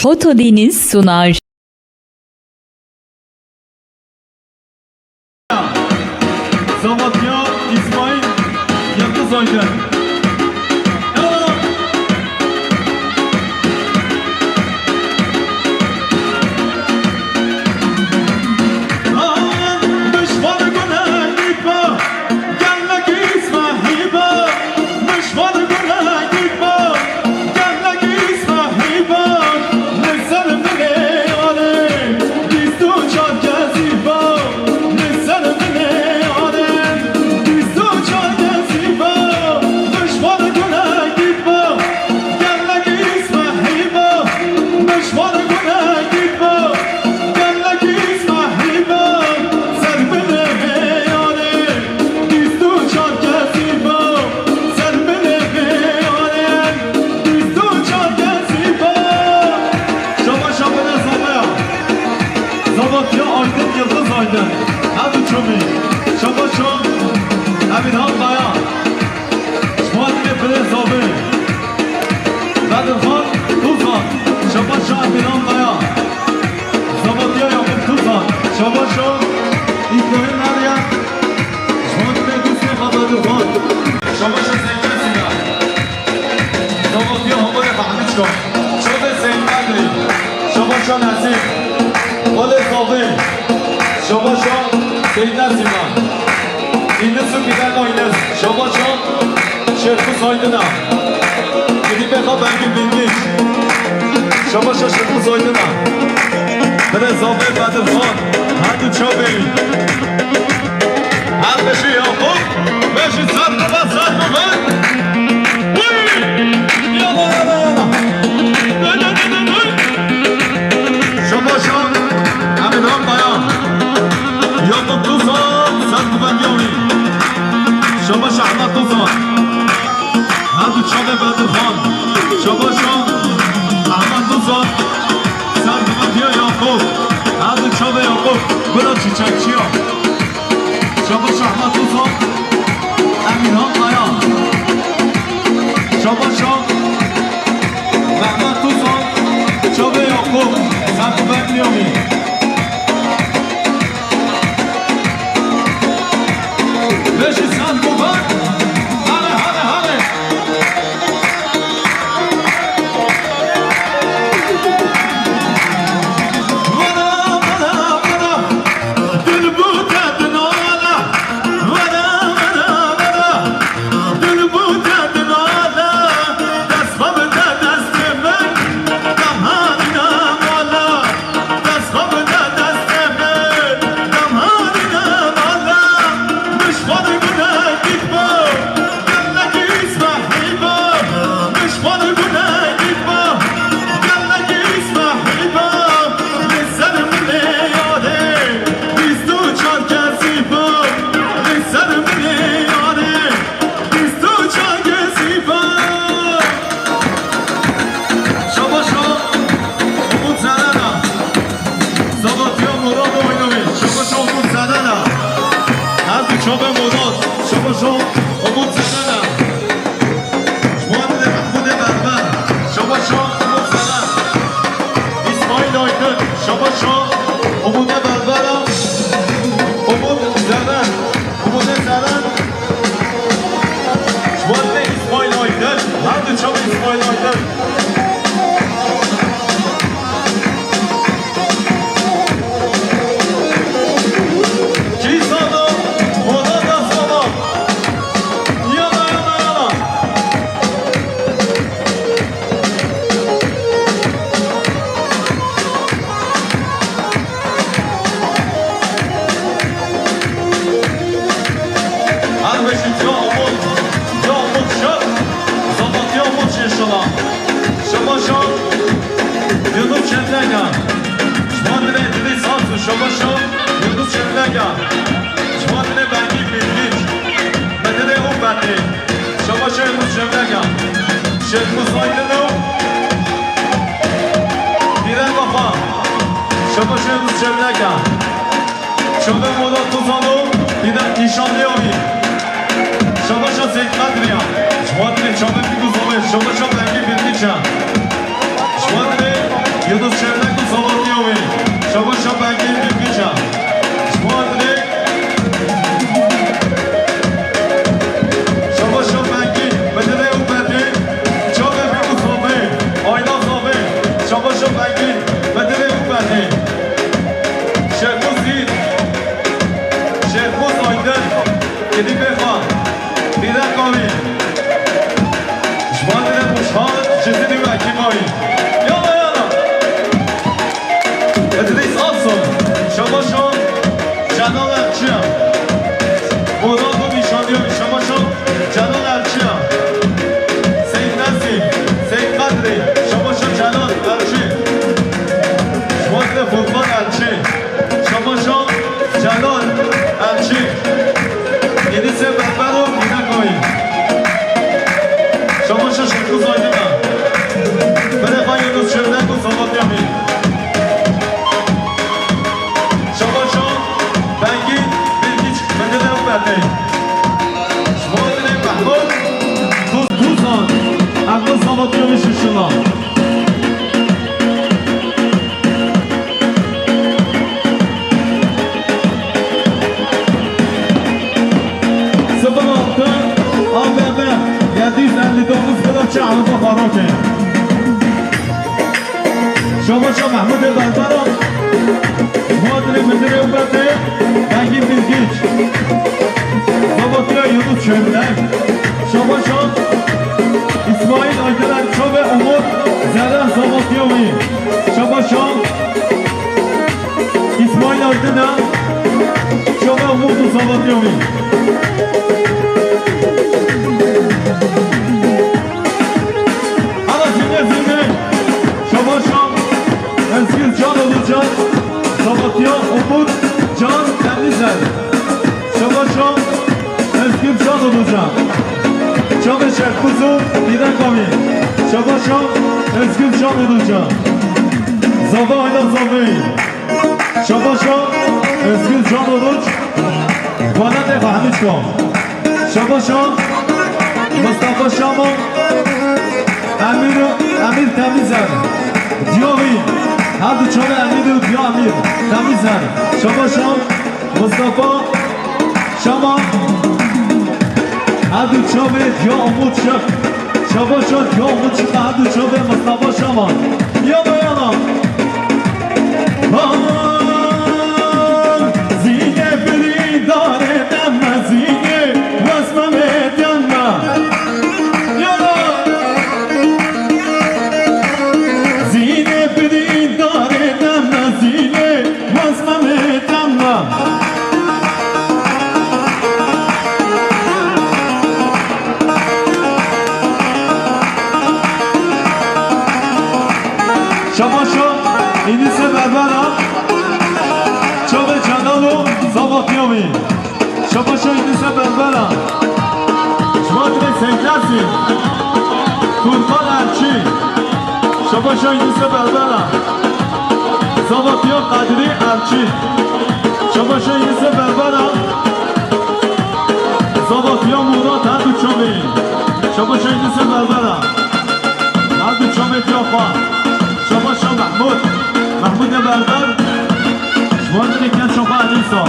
Foto Deniz sunar. Zavatya İsmail Yıldız Aydın. Hadi çoğu, şaba çoğu, hadi ham baya, şuadine prez abi, Bedirhan Tuzan, şaba çoğu hadi ham baya, Zavatya Yakup Tuzan, şaba çoğu, İbrahim Meryem, şuadine Gusne Bedirhan, şaba çoğu Zeynep Sina, Zavatya Hamare Mahmutço, şaba Zeynep Adri, şaba çoğu Nasip, Vale Zavi, şaba çoğu Zeynep Sina, İnnesu Bilen Oynaz, şaba çoğu Şerfus Aydın'a, Gidip Eka Belgin Bilgiç, şaba çoğu Şerfus Aydın'a, Brezavi Bedirhan, hadi çoğu, her beşi Yakup, beşi Sarkıba Sarkıba, Yala yala yala, şaba çoğu, Emin Han Bayan, Yakup Tuzan, Sarkıba Yavi, şaba çoğu Ahmet Tuzan, hadi çoğu Bedirhan, şaba çoğu Ahmet Tuzan, Sarkıba Yakup, hadi çoğu Yakup, bırak çiçekçi yok. Şabaş Ahmet Tuzan, Emin Han Bayan, Şabaş Mehmet Tuzan, Çabe Yakup, Sarkı Bekliyomi. Beşi Sarkı Bek, hadi hadi hadi. Şobe Murat, şobe şo, Umut Senena, Şuadine Mahmude Berber, şobe şo, Umut Senen, İsmail Aydın, şobe şo, Umude Berbera, Umut Senen, Umude Senen, Şuadine İsmail Aydın, hadi çabuk İsmail Aydın. Yıldız Çetlenga, Şuadine Ediliz Hatun, Şabaşo, Yıldız Çetlenga, Şuadine Bengi Bilgiç, Medine Uberli, Şabaşo Yıldız Çetlenga, Şerfus Aydın'ı, Biren Vafa, Şabaşo Yıldız Çetlenga, Şöbe Murat Tuzan'ı, Biren Nişanlıyovi, Şabaşo Zeynep Adriya, Şuadine Çabuk Bilgiç, Şabaşo Bengi Bilgiç'a, Şuadine ادی بخواه دیده کامی شما دیده خوشحال چیزی دیگه اکی مایی یالا یالا ادریس آبسون شما شما جنال ارچی هم مراد و نیشانی های شما شما جنال ارچی هم سید نسیم سید قدری شما شما جنال ارچی شما دیده فوتبال ارچی شما شما جنال ارچی یعنی سه بربر رو دیده کنید شما شما شکل زایده من بره خواهی روز شدن کن صحبت یامید شما شما بنگید بلگیچ بنده رو برده شما دیده محمود دوستان اقل صحبت یامید شما شما خاراته شما محمود بربران مادر مدر اوبته بنگی بلگیچ زباطی یونس شملک شما اسماعیل آیدلر چوب امور زرن زباطی اوی شما اسماعیل آیدلر چوب امور زباطی اوی Ezgil Can olacak, Sabatya Umut Can Temizler. Şabaşam Ezgil Can olacak. Çalışır kuzu Didem Kami. Şabaşam Ezgil Can olacak. Zava ile Zavi. Şabaşam Ezgil Can oluc. Bana de Fahmiçko. Şabaşam Mustafa Şamon Emir Temizler. Diyovi. هر دو چاره امید و دیا امیر تمیزن شما مصطفی شما هر دو چاره دیا امود شد شما دیا امود شد هر دو چاره مصطفی شما یا بیانا زینه بری داره دمه زینه واسمه میدیانه یالا زینه بری شما اینیسه بربرم شما دیگه سیکلسی فوتبال هرچی شما اینیسه بربرم زباطی قدری هرچی شما اینیسه بربرم زباطی مراد هر دو چوبی شما اینیسه بربرم هر دو چوبی دیا خواه شما محمود بربر شما دیگه کن شما علیسا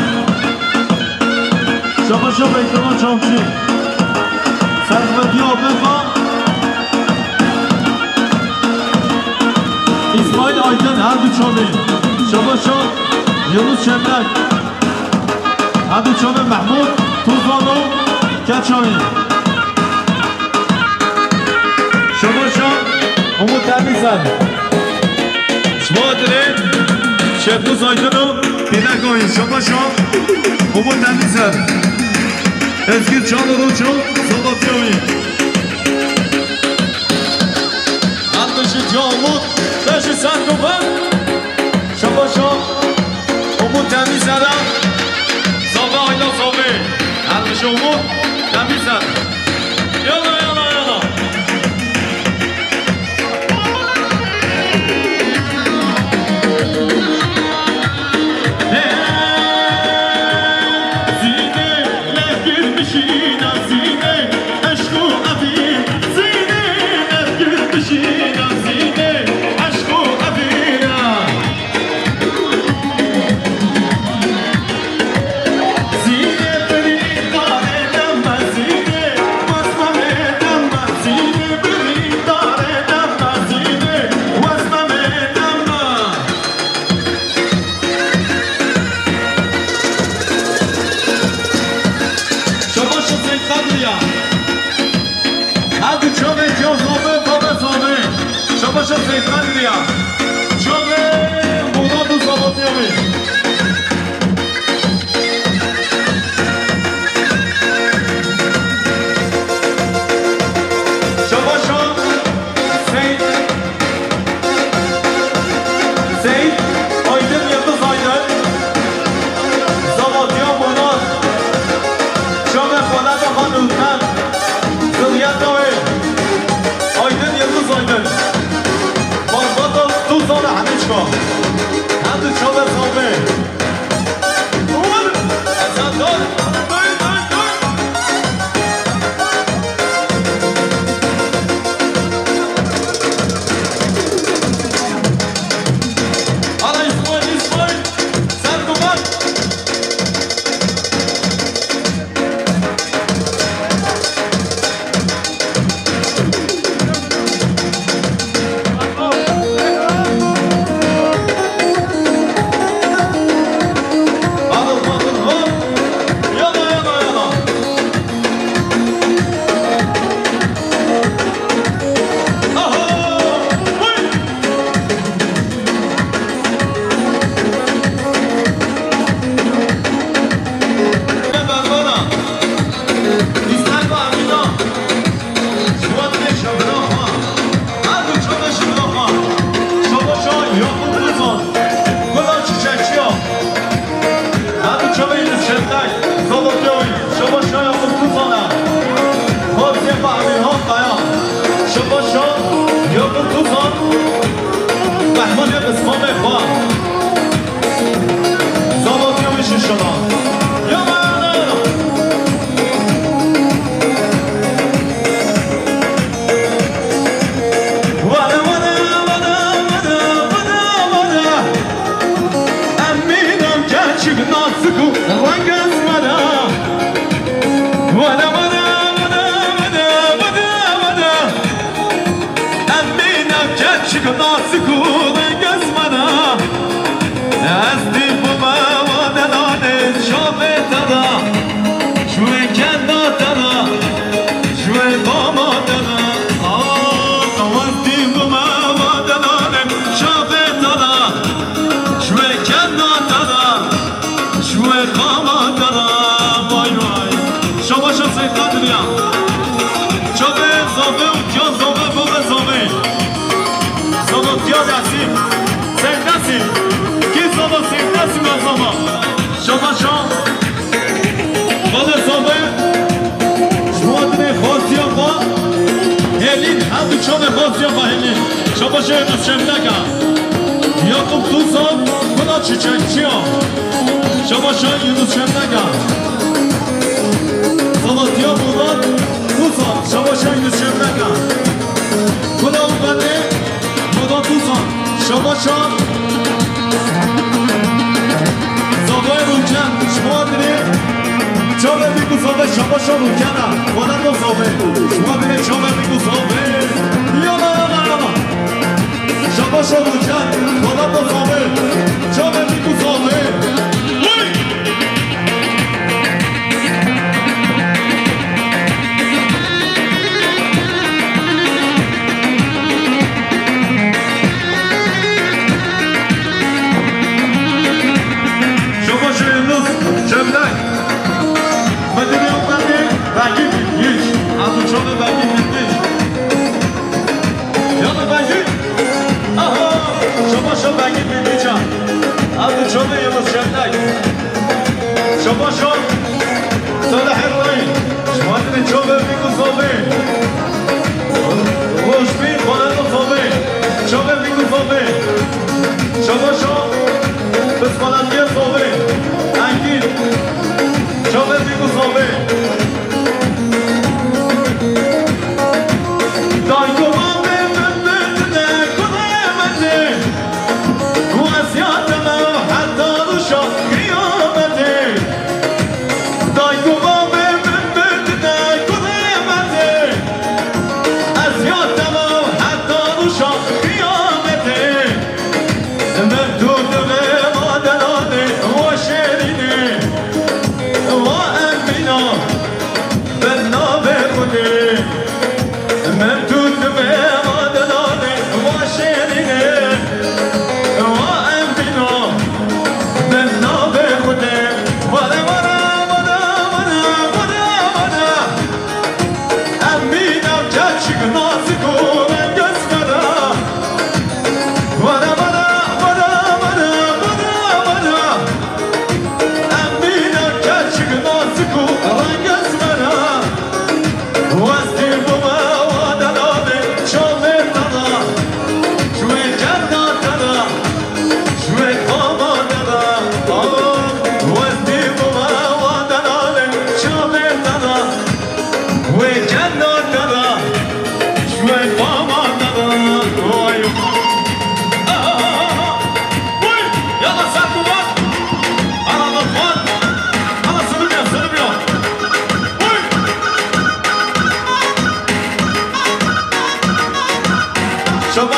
شما بیتران چامچی سرقبتی آبنفا اسماعیل آیدن هر دو چامه شما یونس شملک هر دو چامه محمود توزانو کچامی شما امود تمیزن شما داره شبوز آیدنو دیده گاهی شما امود تمیزن Ezgil Can Uluç'un Sabatyoğlu Anlışı Camut Beşi Sankuban Şabaşa Umut Temizler'e Zava Ayla Zavi Anlışı Umut Temizler Yana yana yana شباشا سیدمن بیا جامعه مراد و زبادیامی چون بازی فهمی شما شاید از شمدگا یاکوب توزان بنا چیچنچیا شما شاید یونس شمدگا صلاتیا مراد توزان شما شاید یونس شمدگا بنا اون بنده مراد توزان شما شاید زابای روکن شما دید چابه بیگو زابه شما شاید روکنه بنا دو زابه شما بینه چابه بیگو زابه شما شما روکن بنا دو زابه چابه بیگو زابه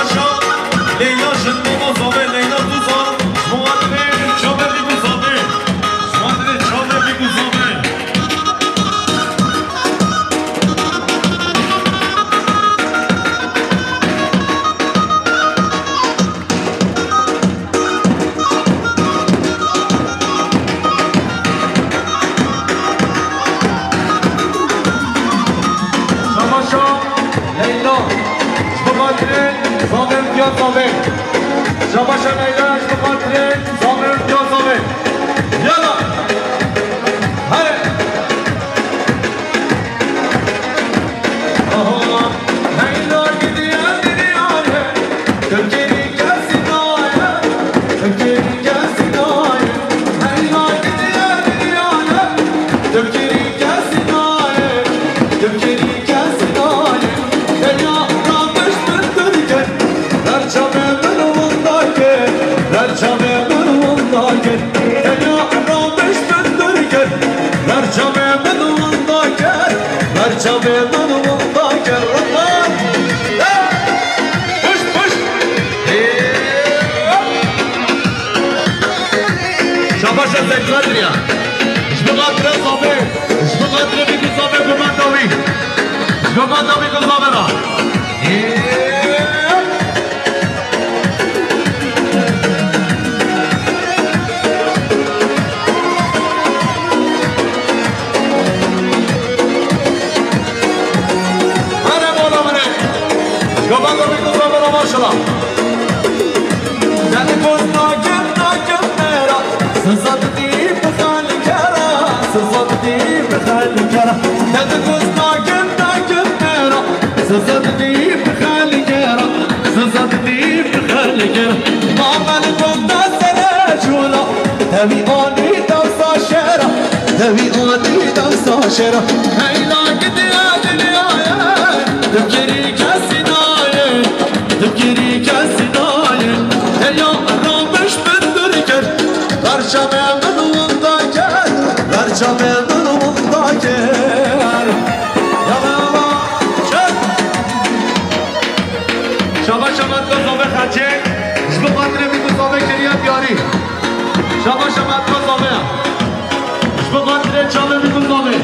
شباشا لیلا شد بابا زابه لیلا تو زا شمادره شابه بیگو زابه شمادره شابه بیگو زابه شباشا لیلا شمادره زابه بیا زابه شباشا لیلا شمادره زابه بیا زابه یالا هره لیلا gidiyor gidiyor Türkiye'yi gelsin oya Türkiye'yi gelsin oya Leyla gidiyor gidiyor Türkiye'yi gelsin oya Türkiye'yi gelsin oya Leyla kalmış döndürken Rerçame bölümündeyken Rerçame bölümündeyken Leyla kalmış döndürken Rerçame bölümündeyken Rerçame bölümündeyken Push push Şabaşa tekrar ya Şbıgatre zabe Şbıgatre bir zabe Gümentavi Gümentavi kızabera Hare mola mene Gümentavi kızabera maşallah Seni gözüne mera Sızat deyip halkara Sızat deyip halkara Seni gözüne mera Sızat deyip halkara Sızat deyip halkara Mamel konda sene şula Tevi ani davsa şera Tevi ani davsa şera Leyla gidiyor gidiyor Tüpkeri kesin aye Tüpkeri kesin aye Leyla aramış bendürken Garça memnunundayken Garça memnunundayken Yalama çek Şaba şamatla zove xaçe Jbu qadre mi tu zove keriyat yari Şaba şamatla zove Jbu qadre çale mi tu zove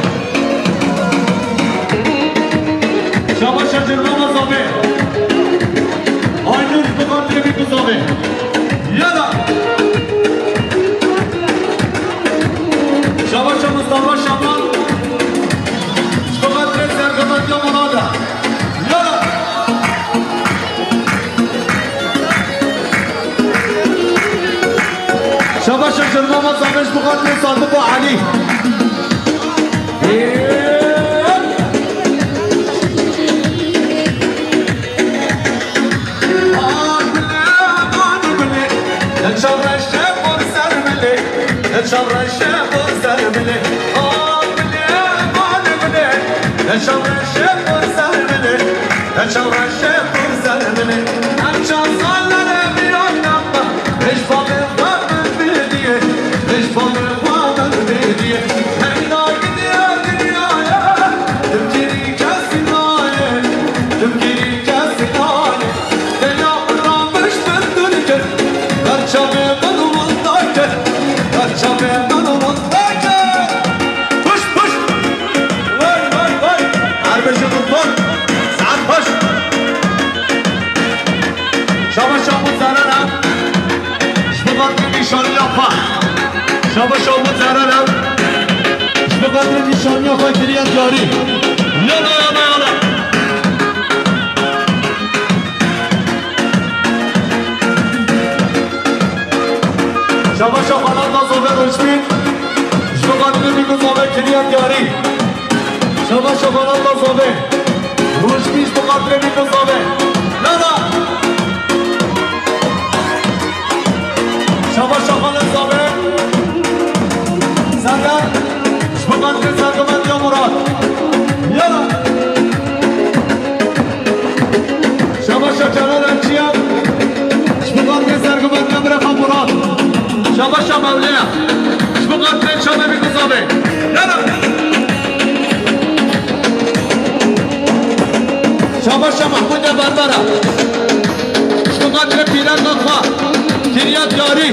Şaba şaçırmama zove Aynur jbu qadre mi tu zove Yala Şabaşa Mustafa Şaban Şbıgatre sergamatya monada Yala Şabaşa Şırmama Zameş Şbıgatre Sadık Ali شر الشيخ سرملي شر الشيخ سرملي شر الشيخ سرملي أنشان صلنا بيوم نبا إيش فاضل ضرب بيديه إيش فاضل ضرب بيديه هينا gidiyor gidiyor ya Tüpkiri kesin aye Tüpkiri kesin aye Leyla aramış döndürken Garça memnunundayken Garça memnunundayken Push push Vay vay vay Arbeşe tutmak Saat push Şabaş şabut zararım Şbıgatri nişanı yapa Şabaş şabut zararım Şbıgatri nişanı yapa Kiriyat yari Yana yana yana Şabaş şabalan da zover uçmin Şbıgatri bir zover Kiriyat yari Şabaş şabalan da zover Uçmin Şbıgatri bir zover Yana Şabaş şabalan zover Senden Şbıgatri sargımat ya Murat Yana Şabaş şabalan emçiyem Şbıgatri sargımat ya Murat Şabaş şabalan Şbıgatri şabalan bir zover Yana Şabaşa Mahmud Barbara قدر پیران نخوا کریات یاری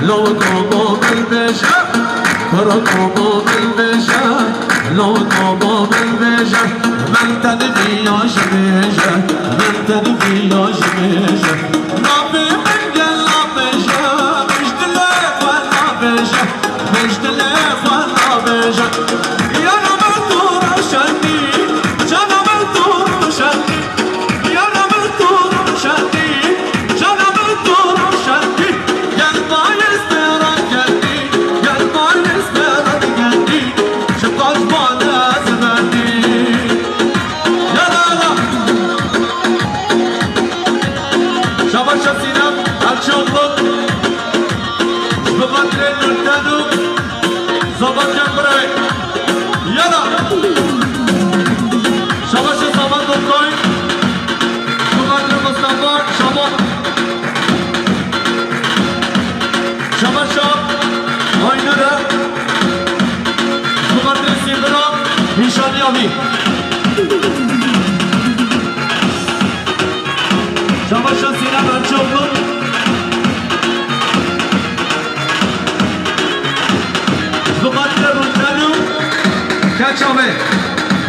لو قوم البشر ركوبا بالبجا لو طوبا بالبجا من تدبيا جبيجا من تدبيا جبيجا نبي من جلا بجا مش دلف ولا بجا مش دلف ولا بجا يا رب الدور شدي جنب الدور شدي يا رب الدور شدي جنب الدور شدي يا الطايس بركتي يا الطايس بركتي شبقاش بانا زماني يا لا شباب شسينا الشوط بغدر نرتدو زبط جنبري يلا شباب شسابان دكتوي بغدر مصطفى شباب شباب شاب آینده بغدر سیبرا نشانی آمی شباب شسینا الشوط بقدر الثاني كاتشافي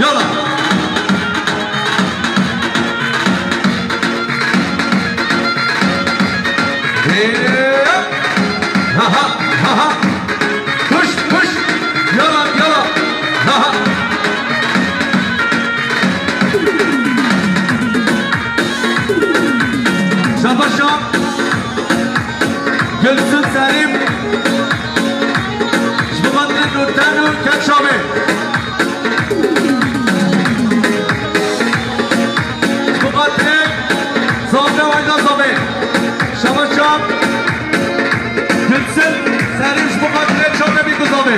يلا ها ها ها ها push push يلا يلا ها ها شباب شباب جلسة سليم بقدر الثاني كاتشافي بقدر صوبه وعند صوبه شباب شباب جلسة سليم بقدر شوبه بيكو صوبه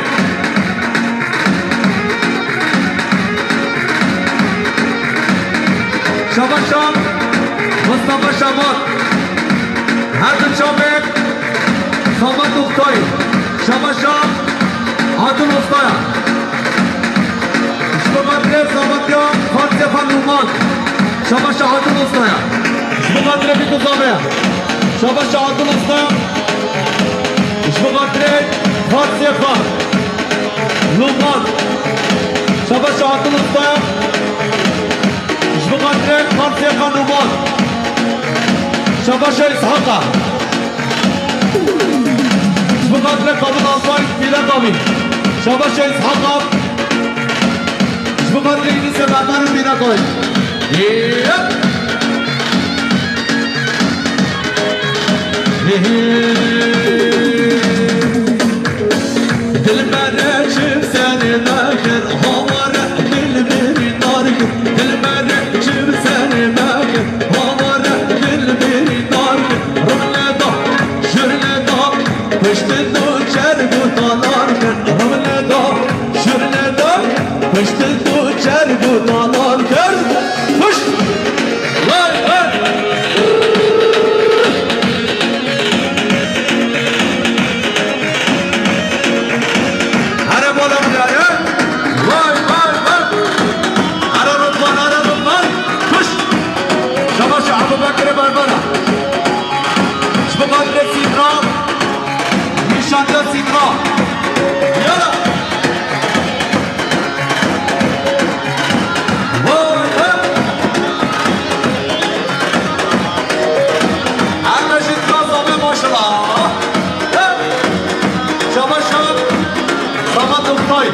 شباب شباب مصطفى شمال هذا شوبه صوبه دكتوي شباب شباب عادل وسطايا شباب زبطيا خالص فنومان شباب عادل وسطايا شباب بيكو صابع شباب عادل وسطايا شباب خالص فنومان شباب عادل وسطايا شباب خالص فنومان شباب اسحاقا بقدر قبل أصلاً إلى قبل شباب شيء حقا بقدر إني سبعتان بنا قبل دل مرة شمساني ماكر هوارة دل مري نارك دل مرة شمساني ماكر هوارة دل مري نارك رملة شرلة پشت دو چرب و تالار کرد رمله دا شرله دا پشت دو چرب و تالار کرد پشت وای وای هره بالا بجاره وای وای وای هره رضوان پشت شباش ابو بکر بربرا شبقات رسیدرام شاندر سیدرا یالا همشید کازامه ماشالله شباب شب سامت افتای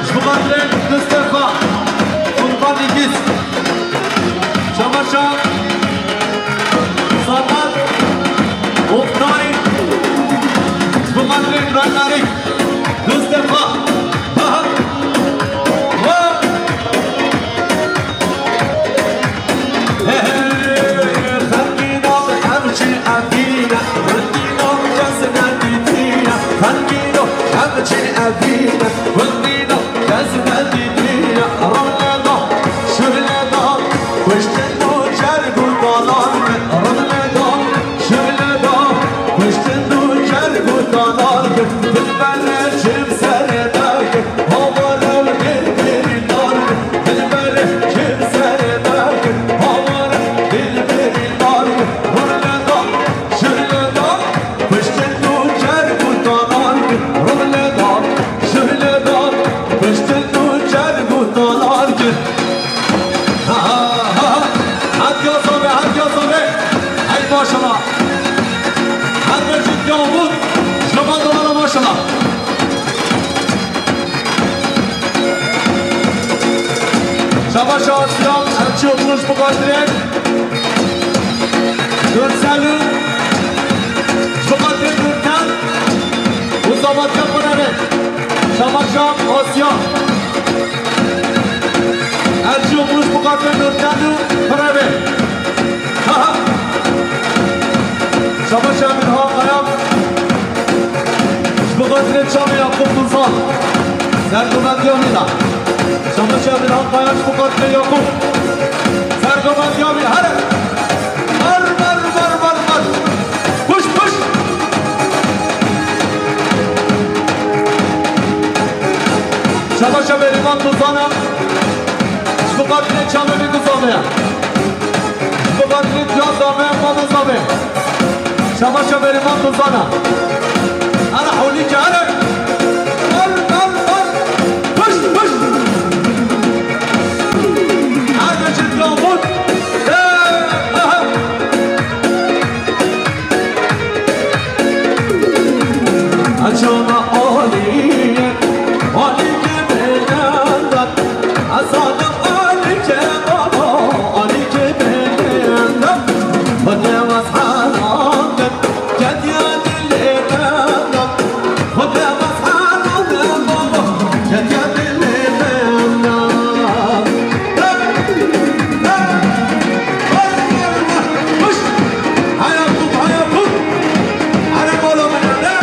شبقدر دستفا فرقان ایگیز شباب شب سامت افتای بقدر رناری دوست پا خلقینا همچین افینا خلقینا کس ندیدینا خلقینا همچین افینا خلقینا کس ندیدینا رملنا شرلنا پشت دو چرب و دالار رملنا شرلنا پشت دو چرب و دالار دل بره چم سر داگ هوارم دل بری دار دل بره چم سر داگ هوارم دل بری دار رملنا شرلنا پشت دو چرب و دالار رملنا شباش آسیان هرچی اتروش بقدرین نورسلو بقدرین نورتن مزامات کنه شباش آسیان هرچی اتروش بقدرین نورتن کنه شباش امین ها قیم بقدرین شامی یعقوب دوزان سرگومندی ها میدن شباش امین ها قیم بقدرین یعقوب سرگومندی ها میدن هره بر پوش شباش بریمان دوزانم بقدرین چامه میگذامه بقدرین پیازامه مامزامه شباشا بریمان دوزانم انا حولی که هره پوش هر چیز گامون اچانا آلیه آلی که بلندم اصادم آلی که بابا آلی که بلندم خودم از حرامدم جدید لیلندم خودم از حرامدم بابا جدید لیلندم خوش حیاتون هره بالا منه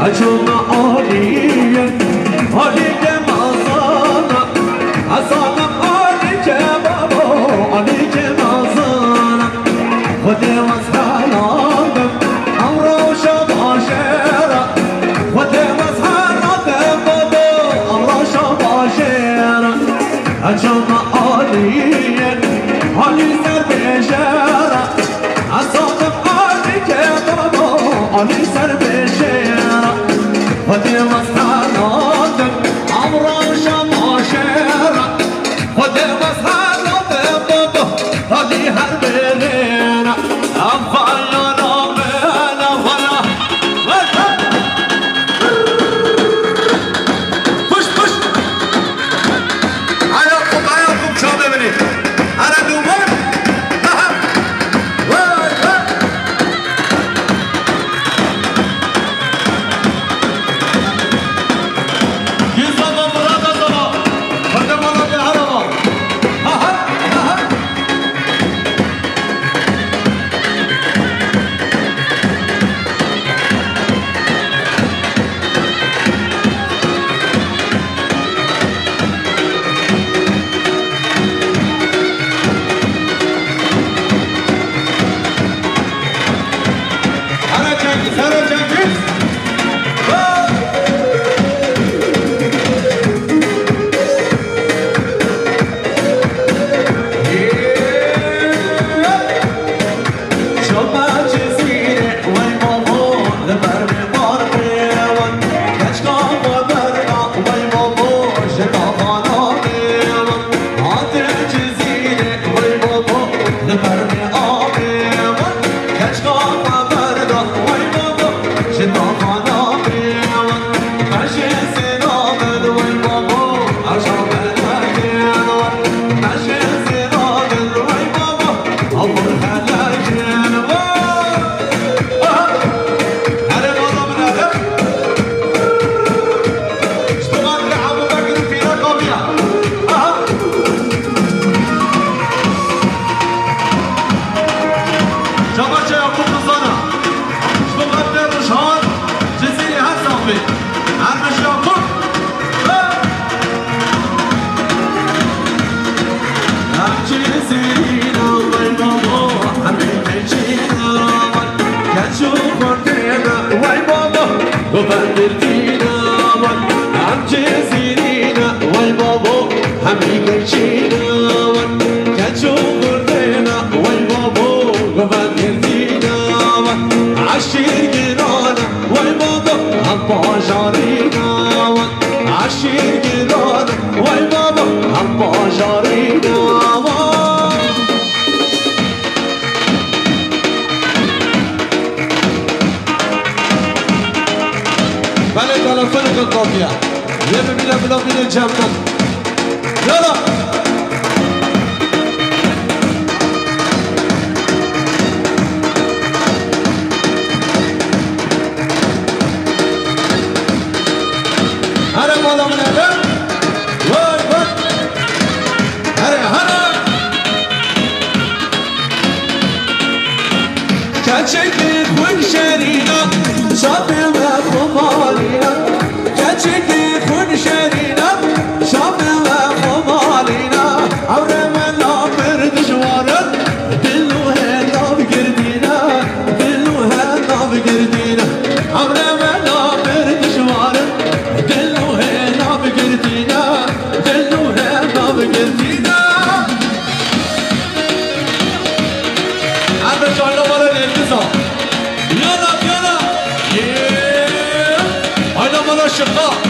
Açılma aliye, aliye mazana, asanam aliye baba, aliye mazana. Khode mazhaladım, amroşa başera. Khode mazhaladım baba, amroşa başera. Açılma aliye, ali ser beşera. Asanam aliye baba, ali ser beşera. خودی مسحناتم عمراشم عاشرم خودی مسحناتم بابا خودی هر برینم افعالا رابینا ولا پوش حیاتکم شما ببینید هره دومن يلا يلا. انا مالا شقا